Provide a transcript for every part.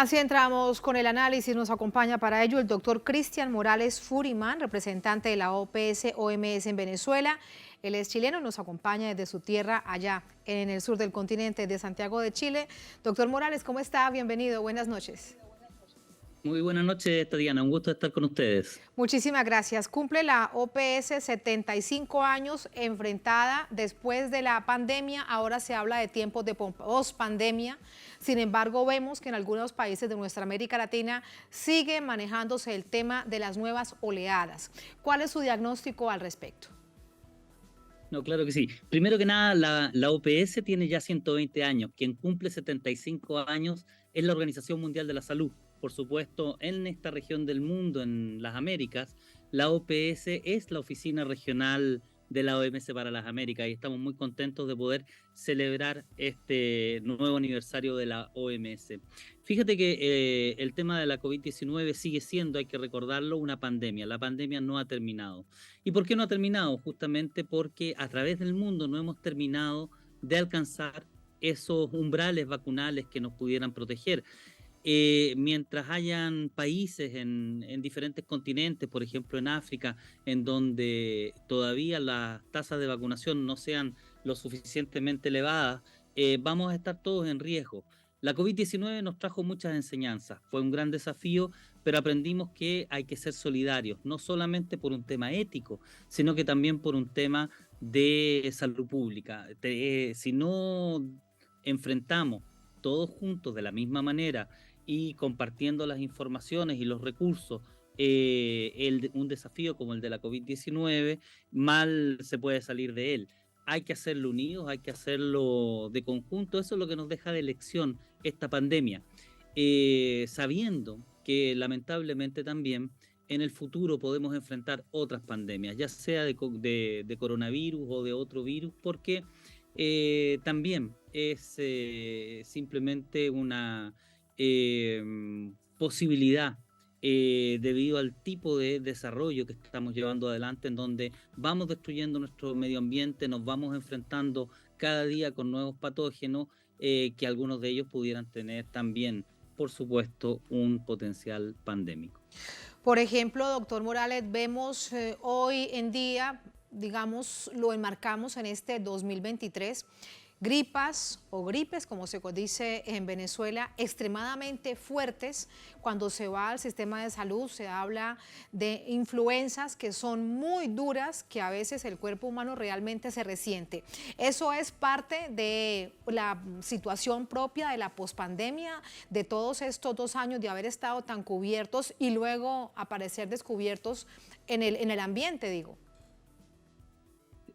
Así entramos con el análisis. Nos acompaña para ello el doctor Cristian Morales Furimán, representante de la OPS-OMS en Venezuela. Él es chileno y nos acompaña desde su tierra allá en el sur del continente de Santiago de Chile. Doctor Morales, ¿cómo está? Bienvenido, buenas noches. Muy buenas noches, Tatiana. Un gusto estar con ustedes. Muchísimas gracias. Cumple la OPS 75 años enfrentada después de la pandemia. Ahora se habla de tiempos de post-pandemia. Sin embargo, vemos que en algunos países de nuestra América Latina sigue manejándose el tema de las nuevas oleadas. ¿Cuál es su diagnóstico al respecto? No, claro que sí. Primero que nada, la OPS tiene ya 120 años. Quien cumple 75 años es la Organización Mundial de la Salud. Por supuesto, en esta región del mundo, en las Américas, la OPS es la oficina regional de la OMS para las Américas y estamos muy contentos de poder celebrar este nuevo aniversario de la OMS. Fíjate que el tema de la COVID-19 sigue siendo, hay que recordarlo, una pandemia. La pandemia no ha terminado. ¿Y por qué no ha terminado? Justamente porque a través del mundo no hemos terminado de alcanzar esos umbrales vacunales que nos pudieran proteger. Mientras hayan países en diferentes continentes, por ejemplo en África, en donde todavía las tasas de vacunación no sean lo suficientemente elevadas, vamos a estar todos en riesgo. La COVID-19 nos trajo muchas enseñanzas, fue un gran desafío, pero aprendimos que hay que ser solidarios, no solamente por un tema ético, sino que también por un tema de salud pública. Si no enfrentamos todos juntos de la misma manera y compartiendo las informaciones y los recursos, un desafío como el de la COVID-19, mal se puede salir de él. Hay que hacerlo unidos, hay que hacerlo de conjunto. Eso es lo que nos deja de lección esta pandemia. Sabiendo que lamentablemente también en el futuro podemos enfrentar otras pandemias, ya sea de coronavirus o de otro virus, porque también es simplemente una eh, posibilidad debido al tipo de desarrollo que estamos llevando adelante, en donde vamos destruyendo nuestro medio ambiente, nos vamos enfrentando cada día con nuevos patógenos, que algunos de ellos pudieran tener también, por supuesto, un potencial pandémico. Por ejemplo, doctor Morales, vemos hoy en día, digamos, lo enmarcamos en este 2023, gripas o gripes, como se dice en Venezuela, extremadamente fuertes. Cuando se va al sistema de salud se habla de influencias que son muy duras, que a veces el cuerpo humano realmente se resiente. Eso es parte de la situación propia de la pospandemia, de todos estos 2 años de haber estado tan cubiertos y luego aparecer descubiertos en el ambiente, digo.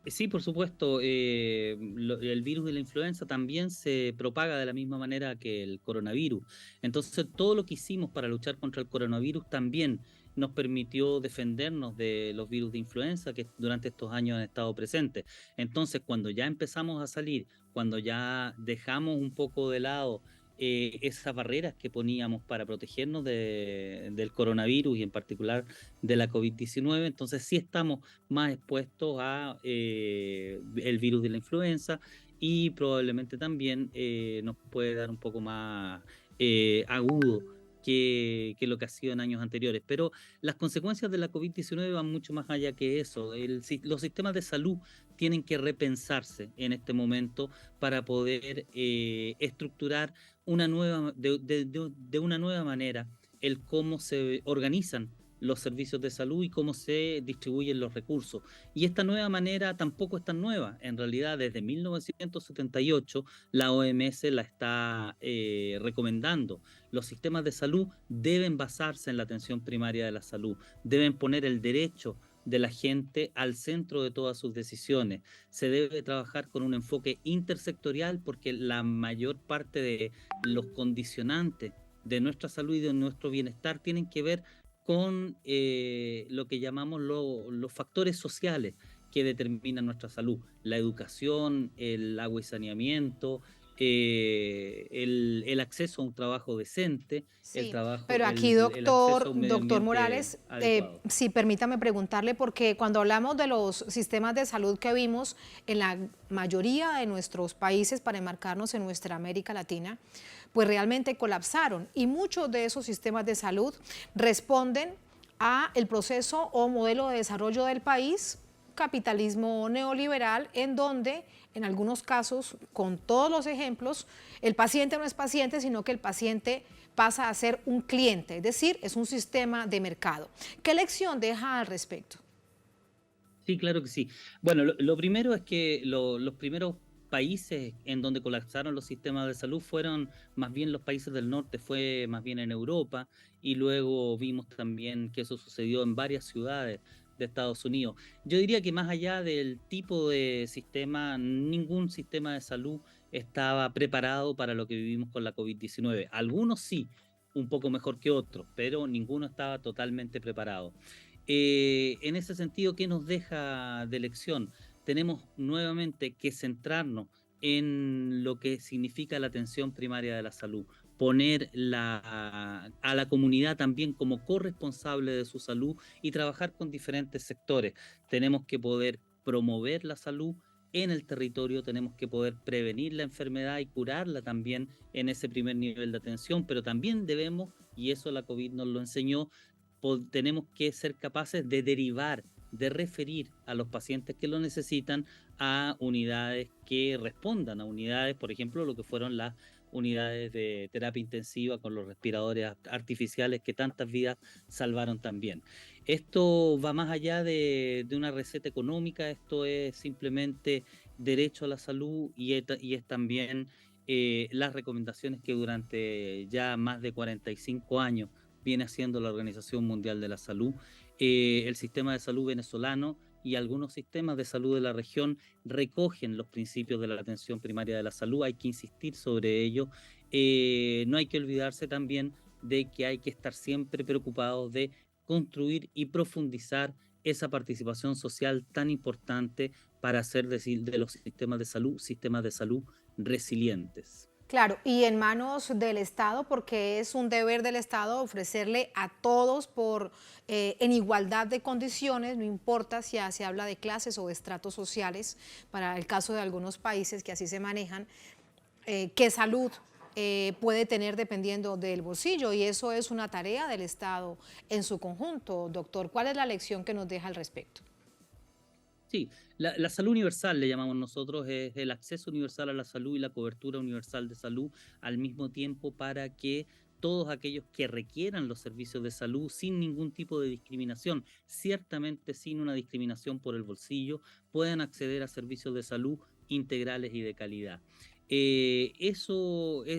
Sí, por supuesto, el virus de la influenza también se propaga de la misma manera que el coronavirus. Entonces, todo lo que hicimos para luchar contra el coronavirus también nos permitió defendernos de los virus de influenza que durante estos años han estado presentes. Entonces, cuando ya empezamos a salir, cuando ya dejamos un poco de lado esas barreras que poníamos para protegernos del coronavirus y en particular de la COVID-19, entonces sí estamos más expuestos a el virus de la influenza y probablemente también nos puede dar un poco más agudo que lo que ha sido en años anteriores. Pero las consecuencias de la COVID-19 van mucho más allá que eso. Los sistemas de salud tienen que repensarse en este momento para poder estructurar de una nueva manera el cómo se organizan los servicios de salud y cómo se distribuyen los recursos. Y esta nueva manera tampoco es tan nueva. En realidad, desde 1978, la OMS la está recomendando. Los sistemas de salud deben basarse en la atención primaria de la salud, deben poner el derecho de la gente al centro de todas sus decisiones. Se debe trabajar con un enfoque intersectorial porque la mayor parte de los condicionantes de nuestra salud y de nuestro bienestar tienen que ver con lo que llamamos los factores sociales que determinan nuestra salud, la educación, el agua y saneamiento, el acceso a un trabajo decente, Sí, pero aquí, doctor, acceso a un medio doctor ambiente Morales, adecuado. sí, permítame preguntarle, porque cuando hablamos de los sistemas de salud que vimos en la mayoría de nuestros países, para enmarcarnos en nuestra América Latina, pues realmente colapsaron y muchos de esos sistemas de salud responden a el proceso o modelo de desarrollo del país, capitalismo neoliberal, en donde en algunos casos, con todos los ejemplos, el paciente no es paciente, sino que el paciente pasa a ser un cliente, es decir, es un sistema de mercado. ¿Qué lección deja al respecto? Sí, claro que sí. Bueno, lo primero es que los primeros países en donde colapsaron los sistemas de salud fueron más bien los países del norte, fue más bien en Europa, y luego vimos también que eso sucedió en varias ciudades de Estados Unidos. Yo diría que más allá del tipo de sistema, ningún sistema de salud estaba preparado para lo que vivimos con la COVID-19. Algunos sí, un poco mejor que otros, pero ninguno estaba totalmente preparado. En ese sentido, ¿qué nos deja de lección? Tenemos nuevamente que centrarnos en lo que significa la atención primaria de la salud, poner a la comunidad también como corresponsable de su salud y trabajar con diferentes sectores. Tenemos que poder promover la salud en el territorio, tenemos que poder prevenir la enfermedad y curarla también en ese primer nivel de atención, pero también debemos, y eso la COVID nos lo enseñó, tenemos que ser capaces de derivar, de referir a los pacientes que lo necesitan a unidades que respondan, a unidades, por ejemplo, lo que fueron las unidades de terapia intensiva con los respiradores artificiales que tantas vidas salvaron también. Esto va más allá de una receta económica, esto es simplemente derecho a la salud y es también las recomendaciones que durante ya más de 45 años viene haciendo la Organización Mundial de la Salud. El sistema de salud venezolano y algunos sistemas de salud de la región recogen los principios de la atención primaria de la salud, hay que insistir sobre ello. No hay que olvidarse también de que hay que estar siempre preocupados de construir y profundizar esa participación social tan importante para hacer de los sistemas de salud resilientes. Claro, y en manos del Estado, porque es un deber del Estado ofrecerle a todos en igualdad de condiciones, no importa si se habla de clases o de estratos sociales, para el caso de algunos países que así se manejan, qué salud puede tener dependiendo del bolsillo, y eso es una tarea del Estado en su conjunto. Doctor, ¿cuál es la lección que nos deja al respecto? Sí, la salud universal le llamamos nosotros, es el acceso universal a la salud y la cobertura universal de salud al mismo tiempo para que todos aquellos que requieran los servicios de salud sin ningún tipo de discriminación, ciertamente sin una discriminación por el bolsillo, puedan acceder a servicios de salud integrales y de calidad. Ese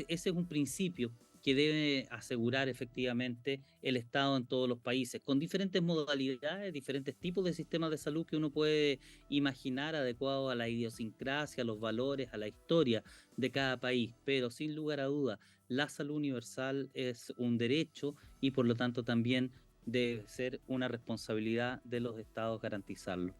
es un principio que debe asegurar efectivamente el Estado en todos los países, con diferentes modalidades, diferentes tipos de sistemas de salud que uno puede imaginar adecuados a la idiosincrasia, a los valores, a la historia de cada país, pero sin lugar a duda, la salud universal es un derecho y por lo tanto también debe ser una responsabilidad de los estados garantizarlo.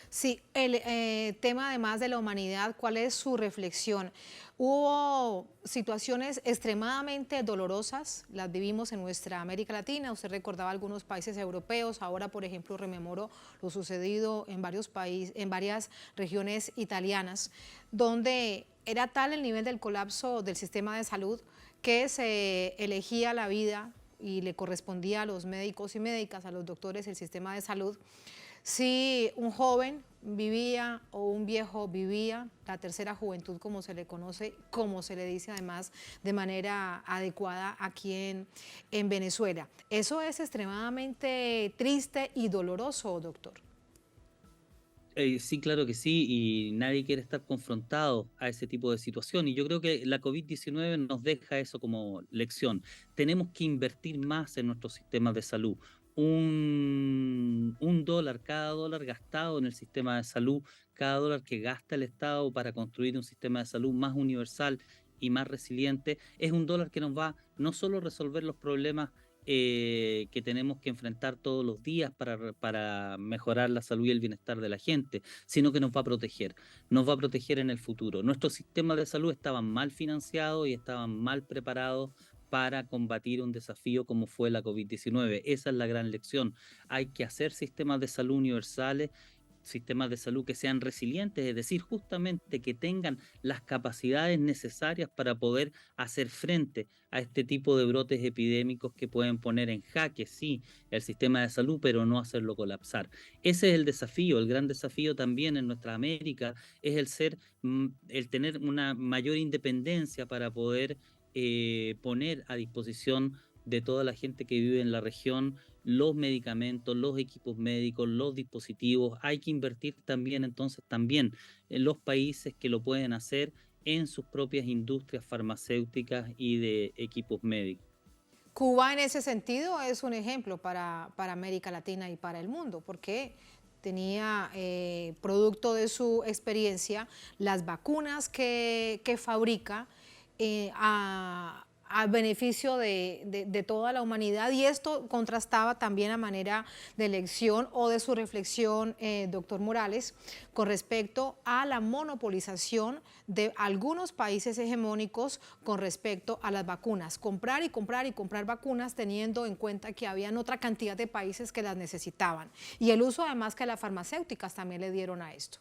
Sí, el tema además de la humanidad, ¿cuál es su reflexión? Hubo situaciones extremadamente dolorosas, las vivimos en nuestra América Latina, usted recordaba algunos países europeos, ahora por ejemplo rememoro lo sucedido en varios países, en varias regiones italianas, donde era tal el nivel del colapso del sistema de salud que se elegía la vida y le correspondía a los médicos y médicas, a los doctores, el sistema de salud, si un joven vivía o un viejo vivía, la tercera juventud como se le conoce, como se le dice además de manera adecuada aquí en Venezuela. Eso es extremadamente triste y doloroso, doctor. Sí, claro que sí, y nadie quiere estar confrontado a ese tipo de situación. Y yo creo que la COVID-19 nos deja eso como lección. Tenemos que invertir más en nuestros sistemas de salud. Un dólar, cada dólar gastado en el sistema de salud, cada dólar que gasta el Estado para construir un sistema de salud más universal y más resiliente, es un dólar que nos va no solo a resolver los problemas que tenemos que enfrentar todos los días para mejorar la salud y el bienestar de la gente, sino que nos va a proteger en el futuro. Nuestros sistemas de salud estaban mal financiados y estaban mal preparados para combatir un desafío como fue la COVID-19. Esa es la gran lección. Hay que hacer sistemas de salud universales, sistemas de salud que sean resilientes, es decir, justamente que tengan las capacidades necesarias para poder hacer frente a este tipo de brotes epidémicos que pueden poner en jaque, sí, el sistema de salud, pero no hacerlo colapsar. Ese es el desafío, el gran desafío también en nuestra América es el tener una mayor independencia para poder poner a disposición de toda la gente que vive en la región los medicamentos, los equipos médicos, los dispositivos. Hay que invertir también entonces también en los países que lo pueden hacer en sus propias industrias farmacéuticas y de equipos médicos. Cuba en ese sentido es un ejemplo para América Latina y para el mundo, porque tenía, producto de su experiencia, las vacunas que fabrica a beneficio de toda la humanidad, y esto contrastaba también a manera de lección o de su reflexión, doctor Morales, con respecto a la monopolización de algunos países hegemónicos con respecto a las vacunas, comprar y comprar y comprar vacunas teniendo en cuenta que habían otra cantidad de países que las necesitaban, y el uso además que las farmacéuticas también le dieron a esto.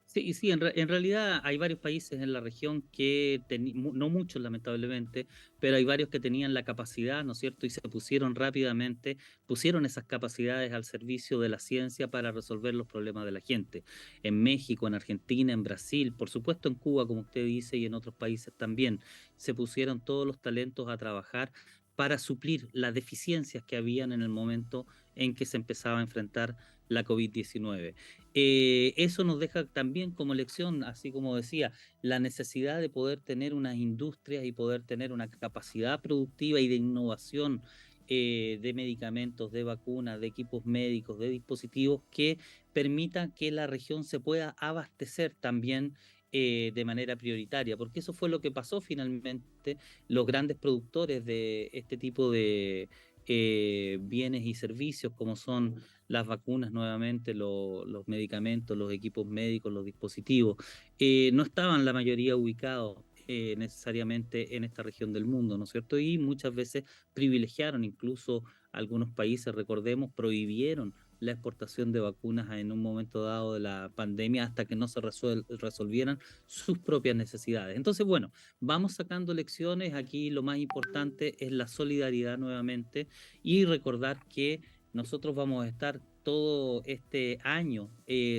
Sí, sí, en realidad hay varios países en la región que, no muchos lamentablemente, pero hay varios que tenían la capacidad, ¿no es cierto? Y se pusieron rápidamente, pusieron esas capacidades al servicio de la ciencia para resolver los problemas de la gente. En México, en Argentina, en Brasil, por supuesto en Cuba, como usted dice, y en otros países también, se pusieron todos los talentos a trabajar para suplir las deficiencias que habían en el momento en que se empezaba a enfrentar la COVID-19. Eso nos deja también como lección, así como decía, la necesidad de poder tener unas industrias y poder tener una capacidad productiva y de innovación de medicamentos, de vacunas, de equipos médicos, de dispositivos que permitan que la región se pueda abastecer también de manera prioritaria, porque eso fue lo que pasó finalmente. Los grandes productores de este tipo de bienes y servicios, como son las vacunas nuevamente, los medicamentos, los equipos médicos, los dispositivos, no estaban la mayoría ubicados necesariamente en esta región del mundo, ¿no es cierto? Y muchas veces privilegiaron, incluso algunos países, recordemos, prohibieron la exportación de vacunas en un momento dado de la pandemia hasta que no se resolvieran sus propias necesidades. Entonces, bueno, vamos sacando lecciones. Aquí lo más importante es la solidaridad nuevamente y recordar que nosotros vamos a estar todo este año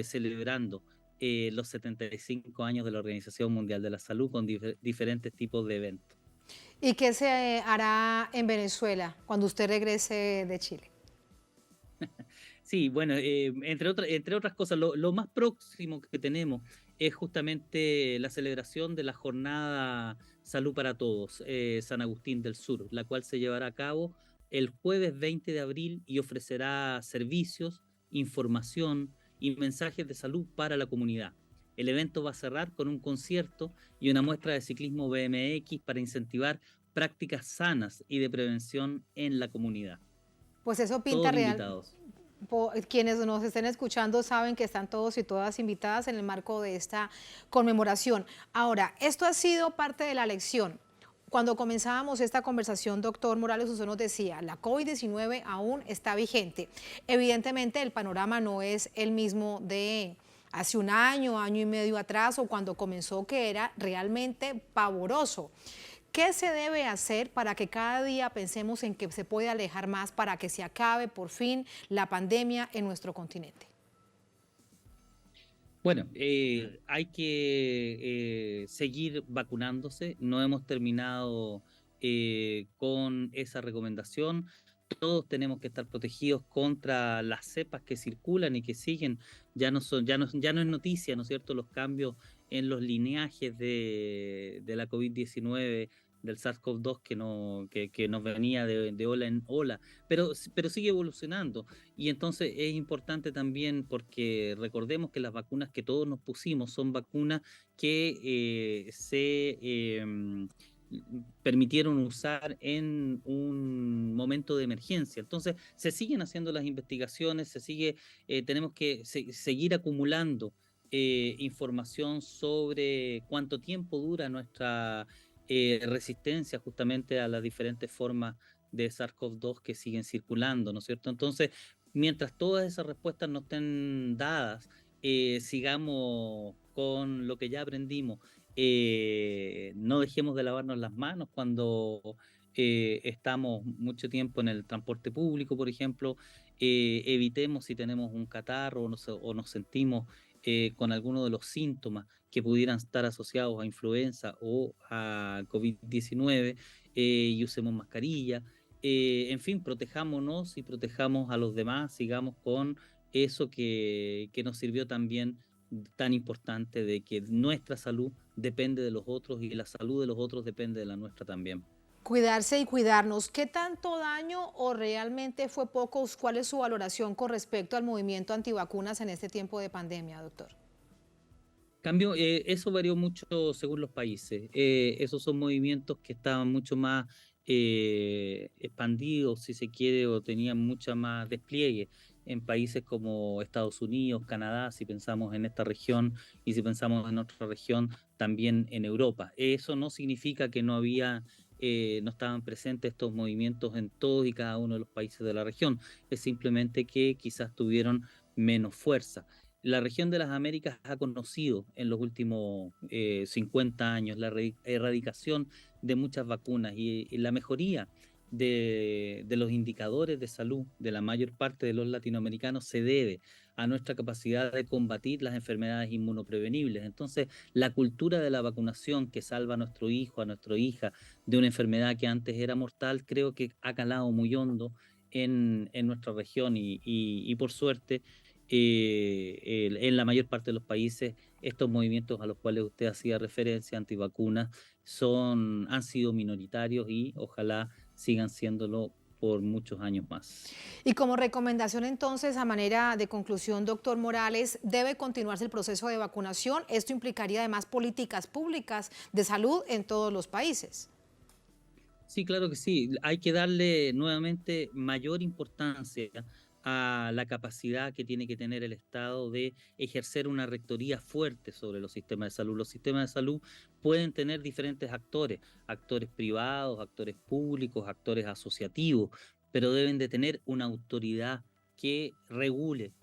celebrando los 75 años de la Organización Mundial de la Salud con diferentes tipos de eventos. ¿Y qué se hará en Venezuela cuando usted regrese de Chile? Sí, bueno, entre otras cosas, lo más próximo que tenemos es justamente la celebración de la jornada Salud para Todos, San Agustín del Sur, la cual se llevará a cabo el jueves 20 de abril y ofrecerá servicios, información y mensajes de salud para la comunidad. El evento va a cerrar con un concierto y una muestra de ciclismo BMX para incentivar prácticas sanas y de prevención en la comunidad. Pues eso pinta Todos real. invitados. Quienes nos estén escuchando saben que están todos y todas invitadas en el marco de esta conmemoración. Ahora, esto ha sido parte de la lección. Cuando comenzábamos esta conversación, doctor Morales, usted nos decía, la COVID-19 aún está vigente. Evidentemente, el panorama no es el mismo de hace un año, año y medio atrás, o cuando comenzó, que era realmente pavoroso. ¿Qué se debe hacer para que cada día pensemos en que se puede alejar más para que se acabe por fin la pandemia en nuestro continente? Bueno, hay que seguir vacunándose. No hemos terminado con esa recomendación. Todos tenemos que estar protegidos contra las cepas que circulan y que siguen. Ya no es noticia, ¿no es cierto?, los cambios en los lineajes de la COVID-19, del SARS-CoV-2 que nos venía de ola en ola, pero sigue evolucionando. Y entonces es importante también porque recordemos que las vacunas que todos nos pusimos son vacunas que permitieron usar en un momento de emergencia. Entonces, se siguen haciendo las investigaciones, tenemos que seguir acumulando información sobre cuánto tiempo dura nuestra resistencia justamente a las diferentes formas de SARS-CoV-2 que siguen circulando, ¿no es cierto? Entonces, mientras todas esas respuestas no estén dadas, sigamos con lo que ya aprendimos. No dejemos de lavarnos las manos cuando estamos mucho tiempo en el transporte público, por ejemplo. Evitemos si tenemos un catarro o nos sentimos con alguno de los síntomas que pudieran estar asociados a influenza o a COVID-19, y usemos mascarilla. En fin, protejámonos y protejamos a los demás, sigamos con eso que nos sirvió también tan importante de que nuestra salud depende de los otros y la salud de los otros depende de la nuestra también. Cuidarse y cuidarnos. ¿Qué tanto daño o realmente fue poco? ¿Cuál es su valoración con respecto al movimiento antivacunas en este tiempo de pandemia, doctor? Cambio, eso varió mucho según los países. Esos son movimientos que estaban mucho más expandidos, si se quiere, o tenían mucha más despliegue en países como Estados Unidos, Canadá, si pensamos en esta región, y si pensamos en otra región, también en Europa. Eso no significa que no estaban presentes estos movimientos en todos y cada uno de los países de la región. Es simplemente que quizás tuvieron menos fuerza. La región de las Américas ha conocido en los últimos 50 años la erradicación de muchas vacunas y la mejoría de los indicadores de salud de la mayor parte de los latinoamericanos se debe a nuestra capacidad de combatir las enfermedades inmunoprevenibles. Entonces, la cultura de la vacunación que salva a nuestro hijo, a nuestra hija de una enfermedad que antes era mortal, creo que ha calado muy hondo en nuestra región y por suerte en la mayor parte de los países, estos movimientos a los cuales usted hacía referencia, antivacunas, han sido minoritarios y ojalá sigan siéndolo por muchos años más. Y como recomendación entonces, a manera de conclusión, doctor Morales, debe continuarse el proceso de vacunación. Esto implicaría además políticas públicas de salud en todos los países. Sí, claro que sí. Hay que darle nuevamente mayor importancia a la capacidad que tiene que tener el Estado de ejercer una rectoría fuerte sobre los sistemas de salud. Los sistemas de salud pueden tener diferentes actores, actores privados, actores públicos, actores asociativos, pero deben de tener una autoridad que regule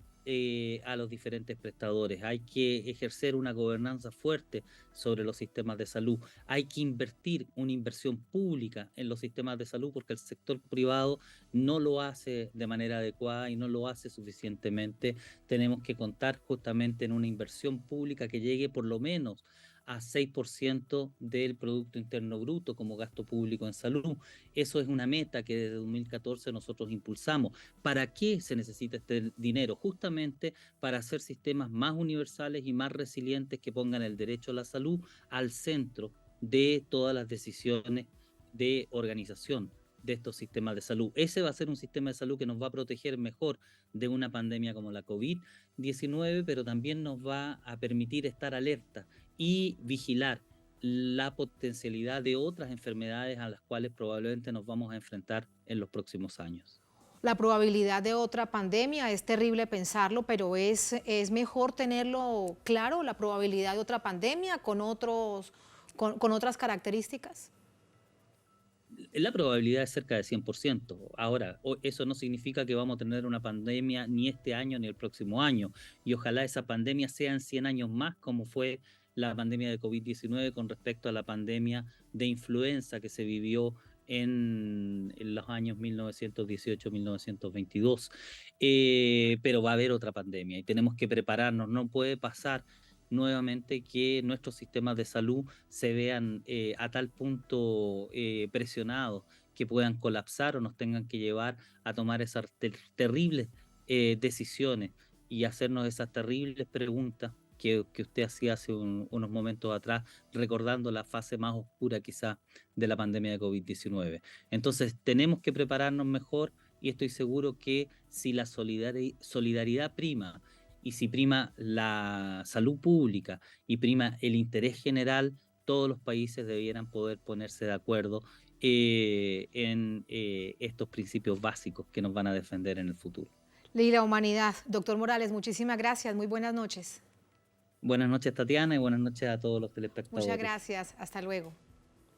a los diferentes prestadores. Hay que ejercer una gobernanza fuerte sobre los sistemas de salud. Hay que invertir una inversión pública en los sistemas de salud porque el sector privado no lo hace de manera adecuada y no lo hace suficientemente. Tenemos que contar justamente en una inversión pública que llegue por lo menos a 6% del Producto Interno Bruto como gasto público en salud. Eso es una meta que desde 2014 nosotros impulsamos. ¿Para qué se necesita este dinero? Justamente para hacer sistemas más universales y más resilientes que pongan el derecho a la salud al centro de todas las decisiones de organización de estos sistemas de salud. Ese va a ser un sistema de salud que nos va a proteger mejor de una pandemia como la COVID-19, pero también nos va a permitir estar alerta y vigilar la potencialidad de otras enfermedades a las cuales probablemente nos vamos a enfrentar en los próximos años. La probabilidad de otra pandemia, es terrible pensarlo, pero es mejor tenerlo claro, la probabilidad de otra pandemia con otras características. La probabilidad es cerca de 100%. Ahora, eso no significa que vamos a tener una pandemia ni este año ni el próximo año. Y ojalá esa pandemia sea en 100 años más, como fue la pandemia de COVID-19 con respecto a la pandemia de influenza que se vivió en los años 1918-1922. Pero va a haber otra pandemia y tenemos que prepararnos. No puede pasar nuevamente que nuestros sistemas de salud se vean a tal punto presionados que puedan colapsar o nos tengan que llevar a tomar esas terribles decisiones y hacernos esas terribles preguntas que usted hacía hace unos momentos atrás, recordando la fase más oscura quizá de la pandemia de COVID-19. Entonces tenemos que prepararnos mejor y estoy seguro que si la solidaridad prima y si prima la salud pública y prima el interés general, todos los países debieran poder ponerse de acuerdo en estos principios básicos que nos van a defender en el futuro. Y la humanidad. Doctor Morales, muchísimas gracias. Muy buenas noches. Buenas noches, Tatiana, y buenas noches a todos los Muchas telespectadores. gracias. Hasta luego.